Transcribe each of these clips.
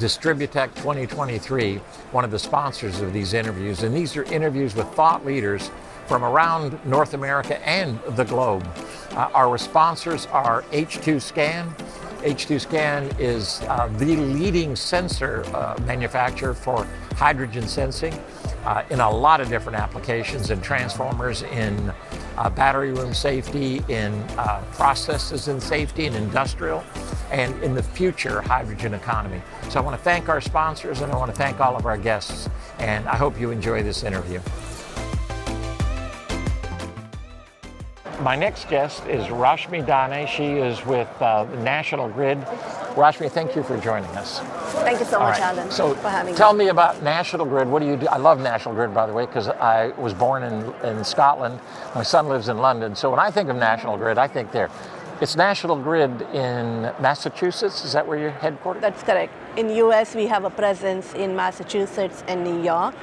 Distributech 2023, one of the sponsors of these interviews. And these are interviews with thought leaders from around North America and the globe. Our sponsors are H2 Scan. H2 Scan is the leading sensor manufacturer for hydrogen sensing in a lot of different applications, in transformers, in battery room safety, in processes in safety, in industrial, and in the future hydrogen economy. So I want to thank our sponsors, and I want to thank all of our guests, and I hope you enjoy this interview. My next guest is Rashmi Dani. She is with National Grid. Rashmi, thank you for joining us. Thank you so much, Alan, so for having me. Tell me about National Grid. What do you do? I love National Grid, by the way, because I was born in Scotland. My son lives in London. So when I think of National Grid, I think there. It's National Grid in Massachusetts. Is that where you're headquartered? That's correct. In the U.S., we have a presence in Massachusetts and New York.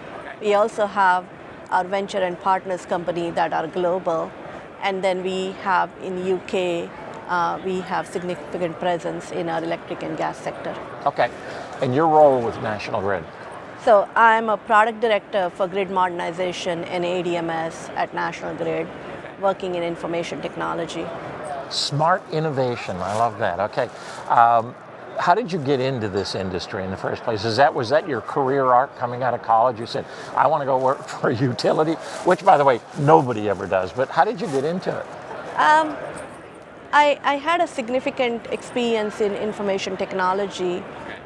We also have our venture and partners company that are global. And then we have in the UK, we have significant presence in our electric and gas sector. Okay. And your role with National Grid? So I'm a product director for grid modernization and ADMS at National Grid, working in information technology. Smart innovation. I love that. Okay. How did you get into this industry in the first place? Was that your career arc coming out of college? You said, I want to go work for a utility, which, by the way, nobody ever does. But how did you get into it? I had a significant experience in information technology,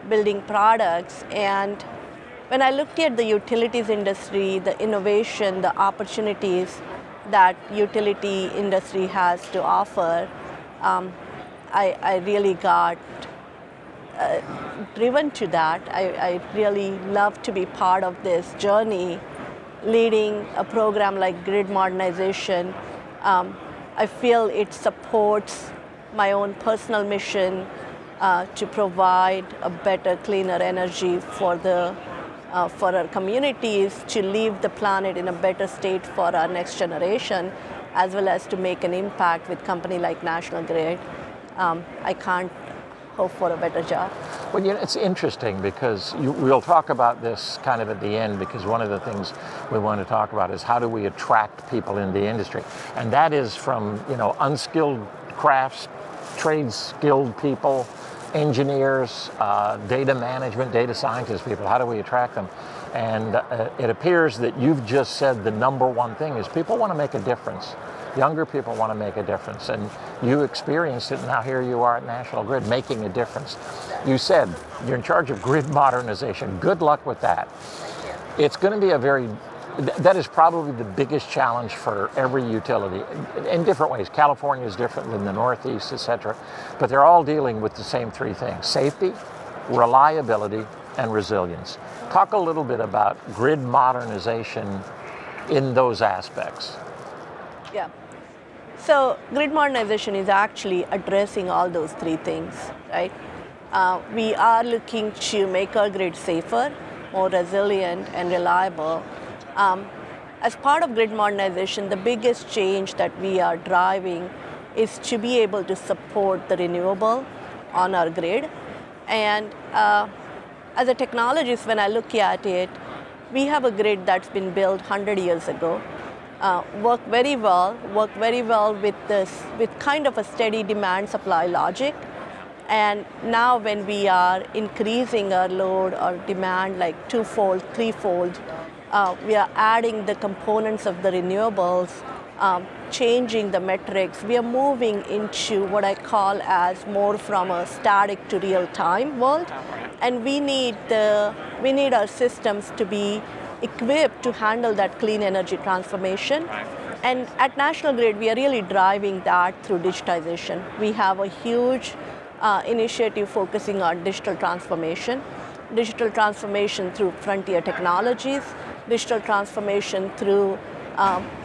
building products. And when I looked at the utilities industry, the innovation, the opportunities that utility industry has to offer, I really got driven to that. I really love to be part of this journey, leading a program like grid modernization. I feel it supports my own personal mission to provide a better, cleaner energy for our communities, to leave the planet in a better state for our next generation, as well as to make an impact with a company like National Grid. I can't hope for a better job. Well, it's interesting because we'll talk about this kind of at the end, because one of the things we want to talk about is how do we attract people in the industry, and that is from unskilled crafts, trade skilled people, engineers, data management, data scientists people. How do we attract them? And it appears that you've just said the number one thing is people want to make a difference. Younger people want to make a difference, and you experienced it, and now here you are at National Grid making a difference. You said you're in charge of grid modernization. Good luck with that. It's going to be that is probably the biggest challenge for every utility in different ways. California is different than the Northeast, etc. But they're all dealing with the same three things: safety, reliability, and resilience. Talk a little bit about grid modernization in those aspects. Yeah. So grid modernization is actually addressing all those three things, right? We are looking to make our grid safer, more resilient, and reliable. As part of grid modernization, the biggest change that we are driving is to be able to support the renewable on our grid. And as a technologist, when I look at it, we have a grid that's been built 100 years ago. Work very well with kind of a steady demand supply logic. And now when we are increasing our load or demand like twofold, threefold, we are adding the components of the renewables, changing the metrics. We are moving into what I call as more from a static to real time world. And we need our systems to be equipped to handle that clean energy transformation. And at National Grid, we are really driving that through digitization. We have a huge initiative focusing on digital transformation through frontier technologies, digital transformation through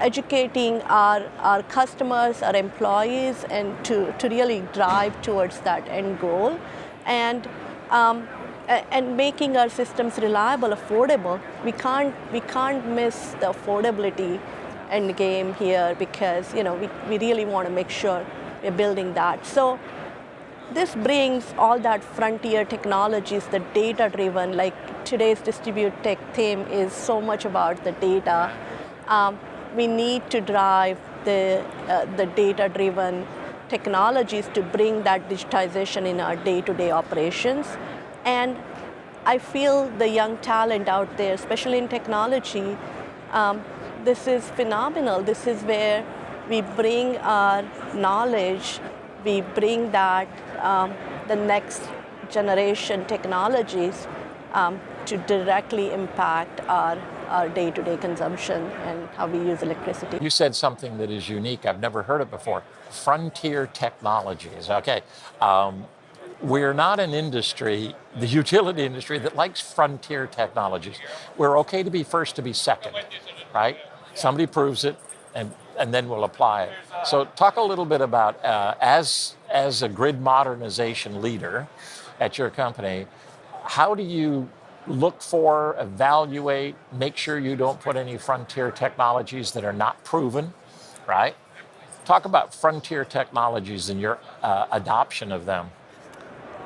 educating our customers, our employees, and to really drive towards that end goal. And making our systems reliable, affordable. We can't miss the affordability end game here, because we really want to make sure we're building that. So this brings all that frontier technologies, the data-driven, like today's Distribute Tech theme is so much about the data. Um, we need to drive the data-driven technologies to bring that digitization in our day-to-day operations. And I feel the young talent out there, especially in technology, this is phenomenal. This is where we bring our knowledge, we bring that the next generation technologies to directly impact our day-to-day consumption and how we use electricity. You said something that is unique. I've never heard it before. Frontier technologies. Okay. We're not an industry, the utility industry, that likes frontier technologies. We're okay to be first, to be second, right? Somebody proves it, and then we'll apply it. So talk a little bit about, as a grid modernization leader at your company, how do you look for, evaluate, make sure you don't put any frontier technologies that are not proven, right? Talk about frontier technologies and your adoption of them.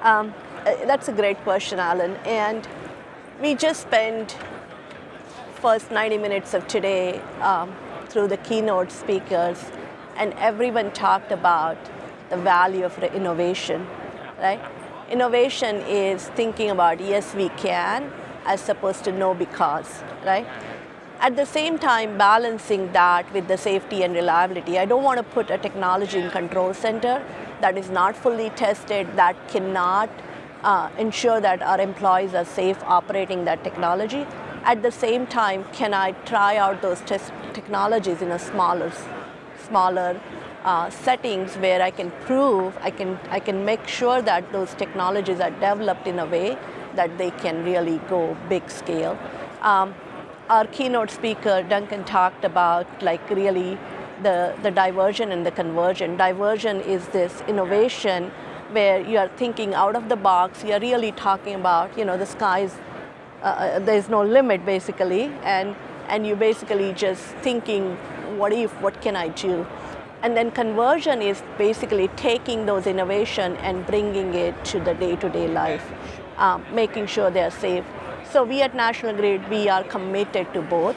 That's a great question, Alan. And we just spent first 90 minutes of today through the keynote speakers, and everyone talked about the value of innovation, right? Innovation is thinking about yes, we can, as opposed to no, because, right? At the same time, balancing that with the safety and reliability. I don't want to put a technology in control center that is not fully tested, that cannot ensure that our employees are safe operating that technology. At the same time, can I try out those technologies in a smaller settings where I can prove, I can make sure that those technologies are developed in a way that they can really go big scale. Our keynote speaker, Duncan, talked about like really the diversion and the conversion. Diversion is this innovation where you are thinking out of the box. You're really talking about, the skies, there's no limit basically, and you basically just thinking, what can I do? And then conversion is basically taking those innovation and bringing it to the day-to-day life, making sure they're safe. So we at National Grid, we are committed to both.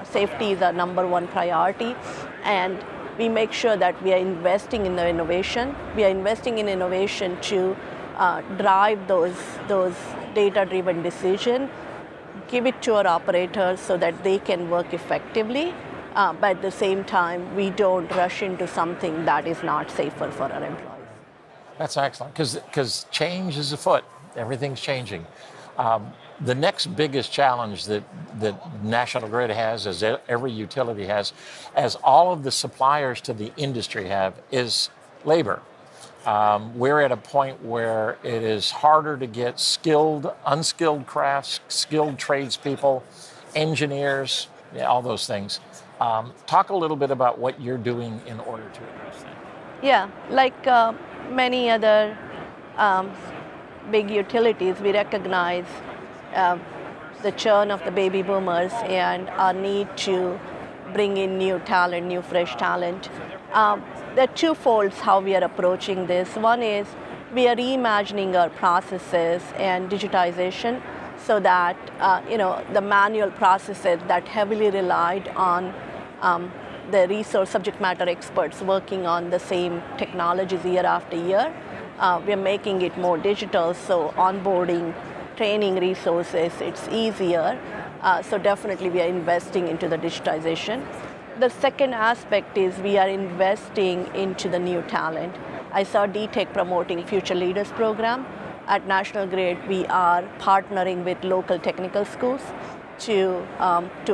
Safety is our number one priority, and we make sure that we are investing in the innovation. We are investing in innovation to drive those data-driven decisions, give it to our operators so that they can work effectively, but at the same time, we don't rush into something that is not safer for our employees. That's excellent, because change is afoot. Everything's changing. The next biggest challenge that National Grid has, as every utility has, as all of the suppliers to the industry have, is labor. We're at a point where it is harder to get skilled, unskilled crafts, skilled tradespeople, engineers, all those things. Talk a little bit about what you're doing in order to address that. Yeah, like many other big utilities, we recognize the churn of the baby boomers and our need to bring in new talent, new fresh talent. There are two folds how we are approaching this. One is we are reimagining our processes and digitization so that the manual processes that heavily relied on the resource subject matter experts working on the same technologies year after year. We are making it more digital, so onboarding, training resources, it's easier. So definitely we are investing into the digitization. The second aspect is we are investing into the new talent. I saw DTech promoting Future Leaders program. At National Grid, we are partnering with local technical schools to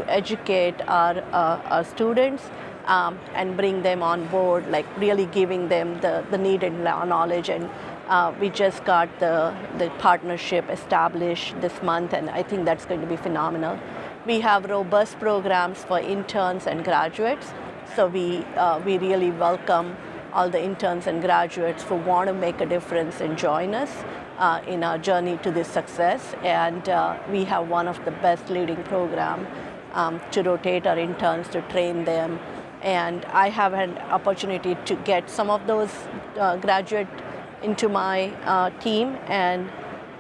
educate our students and bring them on board, like really giving them the needed knowledge. And we just got the partnership established this month, and I think that's going to be phenomenal. We have robust programs for interns and graduates, so we really welcome all the interns and graduates who want to make a difference and join us in our journey to this success. And we have one of the best leading programs to rotate our interns, to train them. And I have had opportunity to get some of those graduate into my team, and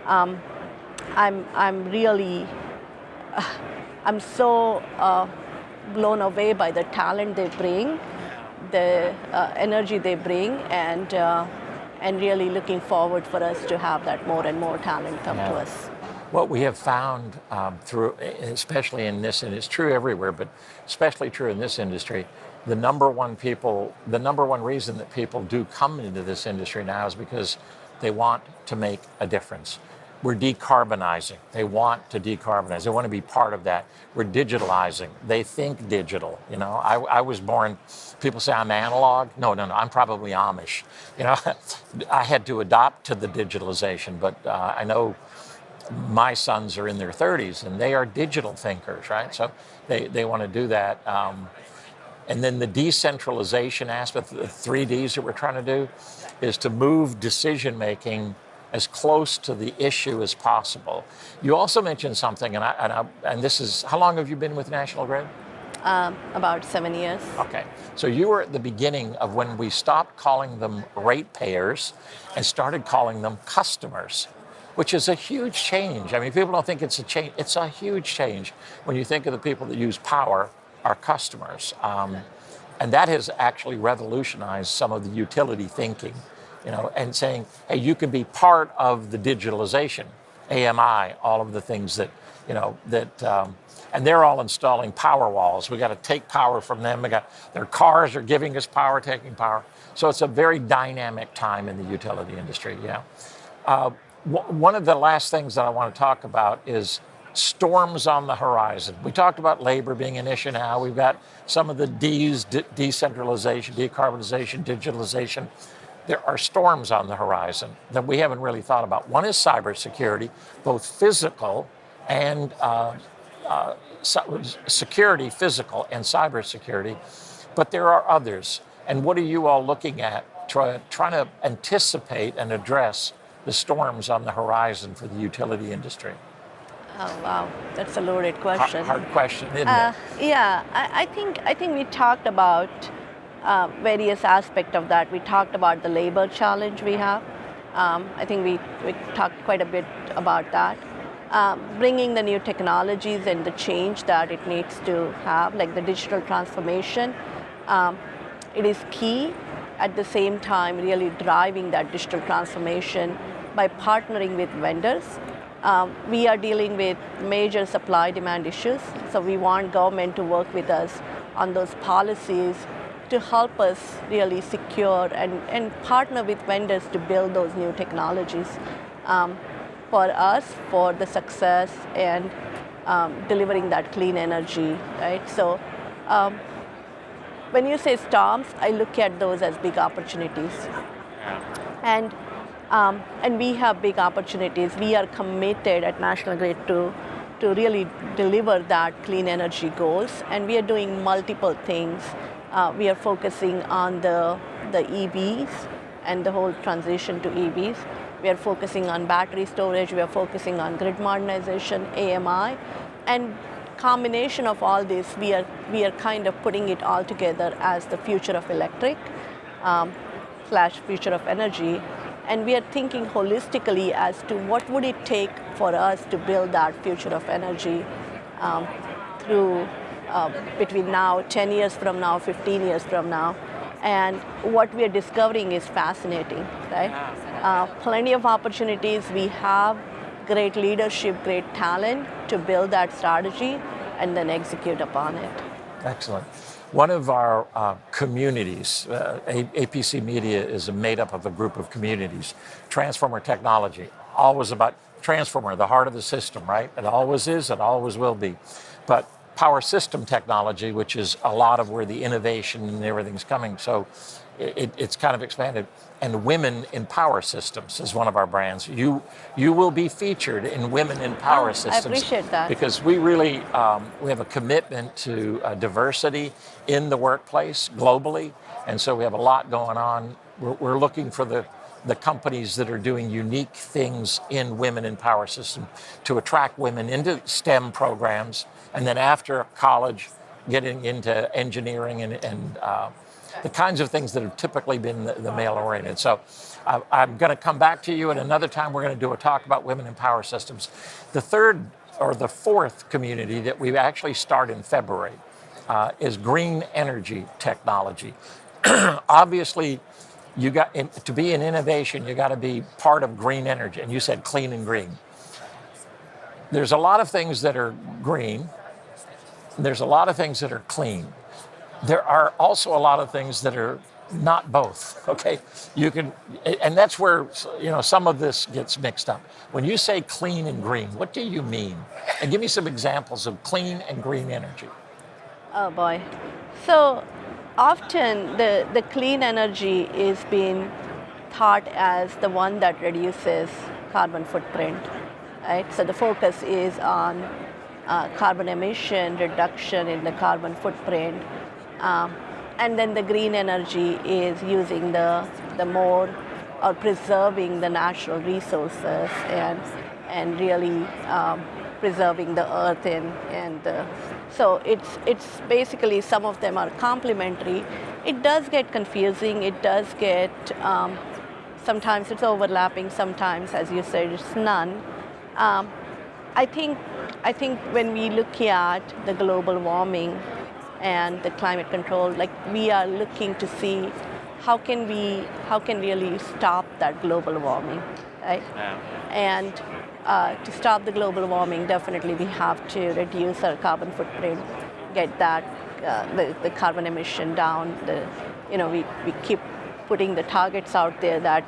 I'm really I'm so blown away by the talent they bring, the energy they bring, and really looking forward for us to have that more and more talent come to us. What we have found through, especially in this, and it's true everywhere, but especially true in this industry, the number one reason that people do come into this industry now is because they want to make a difference. We're decarbonizing. They want to decarbonize. They want to be part of that. We're digitalizing. They think digital. You know, I was born, people say I'm analog. No, I'm probably Amish. You know, I had to adopt to the digitalization, but I know my sons are in their 30s and they are digital thinkers, right? So they want to do that. And then the decentralization aspect, the 3Ds that we're trying to do, is to move decision making as close to the issue as possible. You also mentioned something, and this is, how long have you been with National Grid? About 7 years. Okay, so you were at the beginning of when we stopped calling them ratepayers and started calling them customers, which is a huge change. I mean, people don't think it's a change. It's a huge change when you think of the people that use power are customers. And that has actually revolutionized some of the utility thinking, you know, and saying, hey, you can be part of the digitalization, AMI, all of the things that, you know, and they're all installing power walls. We got to take power from them. Their cars are giving us power, taking power. So it's a very dynamic time in the utility industry, yeah. One of the last things that I want to talk about is storms on the horizon. We talked about labor being an issue now. We've got some of the D's, decentralization, decarbonization, digitalization. There are storms on the horizon that we haven't really thought about. One is cybersecurity, both physical and security, physical and cybersecurity. But there are others. And what are you all looking at trying to anticipate and address the storms on the horizon for the utility industry? Oh wow, that's a loaded question. Hard question, isn't it? Yeah, I think we talked about various aspects of that. We talked about the labor challenge we have. I think we talked quite a bit about that. Bringing the new technologies and the change that it needs to have, like the digital transformation, it is key. At the same time, really driving that digital transformation by partnering with vendors. We are dealing with major supply-demand issues, so we want government to work with us on those policies to help us really secure and partner with vendors to build those new technologies for us, for the success and delivering that clean energy, right? So when you say storms, I look at those as big opportunities. And we have big opportunities. We are committed at National Grid to really deliver that clean energy goals, and we are doing multiple things. We are focusing on the EVs and the whole transition to EVs. We are focusing on battery storage. We are focusing on grid modernization, AMI, and combination of all this, we are kind of putting it all together as the future of electric / future of energy. And we are thinking holistically as to what would it take for us to build that future of energy through between now, 10 years from now, 15 years from now. And what we are discovering is fascinating, right? Plenty of opportunities. We have great leadership, great talent to build that strategy and then execute upon it. Excellent. One of our communities, APC Media is made up of a group of communities. Transformer technology, always about transformer, the heart of the system, right? It always is, it always will be. But power system technology, which is a lot of where the innovation and everything's coming. So it's kind of expanded. And Women in Power Systems is one of our brands. You will be featured in Women in Power Systems. I appreciate that. Because we really, we have a commitment to diversity in the workplace globally. And so we have a lot going on. We're looking for the companies that are doing unique things in Women in Power Systems to attract women into STEM programs. And then after college, getting into engineering and the kinds of things that have typically been the male-oriented. So I'm going to come back to you at another time. We're going to do a talk about women in power systems. The third or the fourth community that we actually start in February is green energy technology. Obviously, to be an innovation, you got to be part of green energy. And you said clean and green. There's a lot of things that are green. There's a lot of things that are clean. There are also a lot of things that are not both, okay? And that's where, some of this gets mixed up. When you say clean and green, what do you mean? And give me some examples of clean and green energy. Oh boy. So often the clean energy is being thought as the one that reduces carbon footprint, right? So the focus is on carbon emission reduction in the carbon footprint. And then the green energy is using the more or preserving the natural resources and really preserving the earth so it's basically some of them are complementary. It does get confusing. It does get sometimes it's overlapping. Sometimes, as you said, it's none. I think when we look at the global warming and the climate control, like we are looking to see how can really stop that global warming, right? Yeah. And to stop the global warming, definitely we have to reduce our carbon footprint, get that the carbon emission down. We keep putting the targets out there that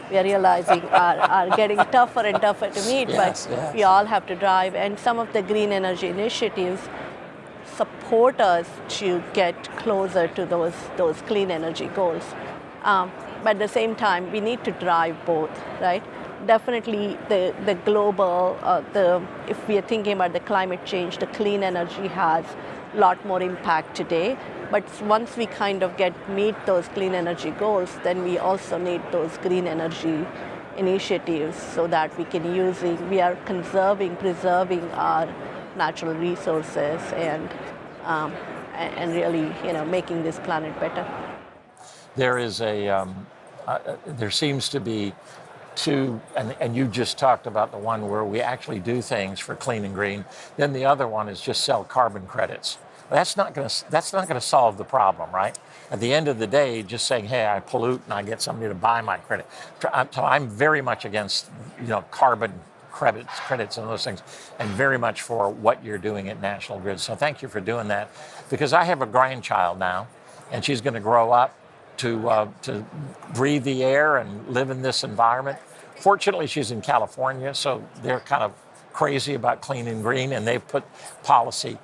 we are realizing are getting tougher and tougher to meet, yes. We all have to drive. And some of the green energy initiatives support us to get closer to those clean energy goals. But at the same time, we need to drive both, right? Definitely the global, if we are thinking about the climate change, the clean energy has a lot more impact today. But once we kind of meet those clean energy goals, then we also need those green energy initiatives so that we are preserving our natural resources and really, making this planet better. There is there seems to be two, and you just talked about the one where we actually do things for clean and green. Then the other one is just sell carbon credits. That's not going to solve the problem, right? At the end of the day, just saying, hey, I pollute and I get somebody to buy my credit. So I'm very much against, carbon credits and those things, and very much for what you're doing at National Grid. So thank you for doing that, because I have a grandchild now, and she's going to grow up to breathe the air and live in this environment. Fortunately, she's in California, so they're kind of crazy about clean and green, and they've put policy.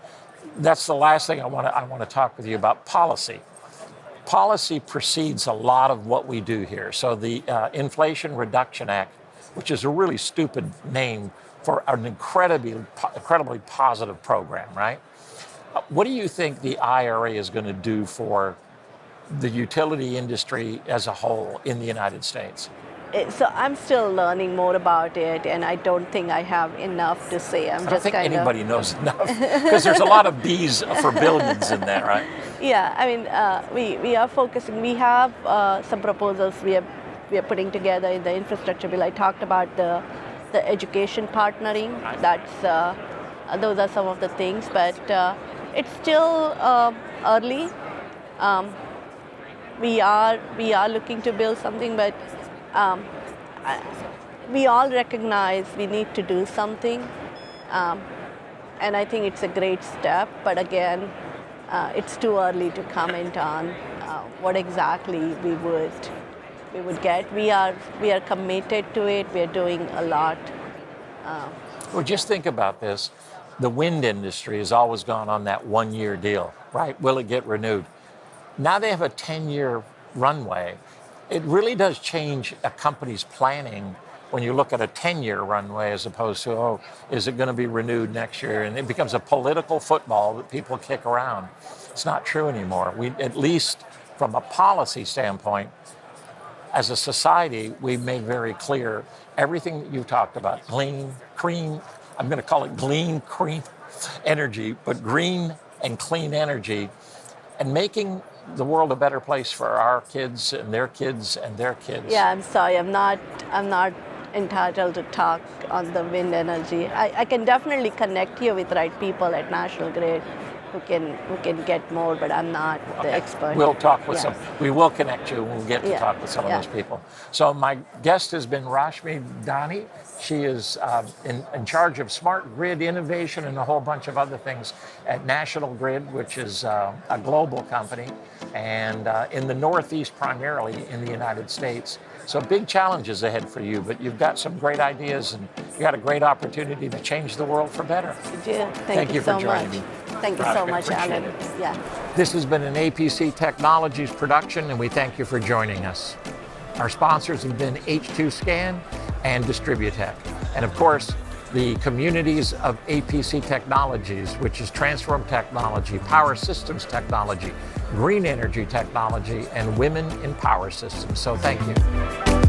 That's the last thing I want to talk with you about, policy. Policy precedes a lot of what we do here. So the Inflation Reduction Act, which is a really stupid name for an incredibly positive program, right? What do you think the IRA is going to do for the utility industry as a whole in the United States? So I'm still learning more about it, and I don't think I have enough to say. I don't think anybody knows enough, because there's a lot of B's for billions in that, right? Yeah, I mean, we are focusing. We have some proposals we are putting together in the infrastructure bill. I talked about the education partnering. Those are some of the things, but it's still early. We are looking to build something, but we all recognize we need to do something, and I think it's a great step. But again, it's too early to comment on what exactly we would get. We are committed to it. We are doing a lot. Well, just think about this. The wind industry has always gone on that 1-year deal, right? Will it get renewed? Now they have a 10-year runway. It really does change a company's planning when you look at a 10-year runway as opposed to, is it going to be renewed next year? And it becomes a political football that people kick around. It's not true anymore. We, at least from a policy standpoint, as a society, we've made very clear everything that you've talked about, clean, green, I'm going to call it clean, green energy, but green and clean energy, and making the world a better place for our kids and their kids and their kids. Yeah, I'm sorry, I'm not entitled to talk on the wind energy. I can definitely connect you with right people at National Grid who can get more, but I'm not the expert. We'll talk with Yes. some. We will connect you. We'll get to Yeah. talk with some of Yeah. those people. So my guest has been Rashmi Dani. She is in charge of smart grid innovation and a whole bunch of other things at National Grid, which is a global company, and in the Northeast primarily in the United States. So big challenges ahead for you, but you've got some great ideas and you got a great opportunity to change the world for better. You do. Thank you for so joining much. me. Thank you so Rashmi, much, appreciate Alan. it. Yeah. This has been an APC Technologies production, and we thank you for joining us. Our sponsors have been H2 Scan and Distributech. And of course, the communities of APC Technologies, which is Transform Technology, Power Systems Technology, Green Energy Technology, and Women in Power Systems. So thank you.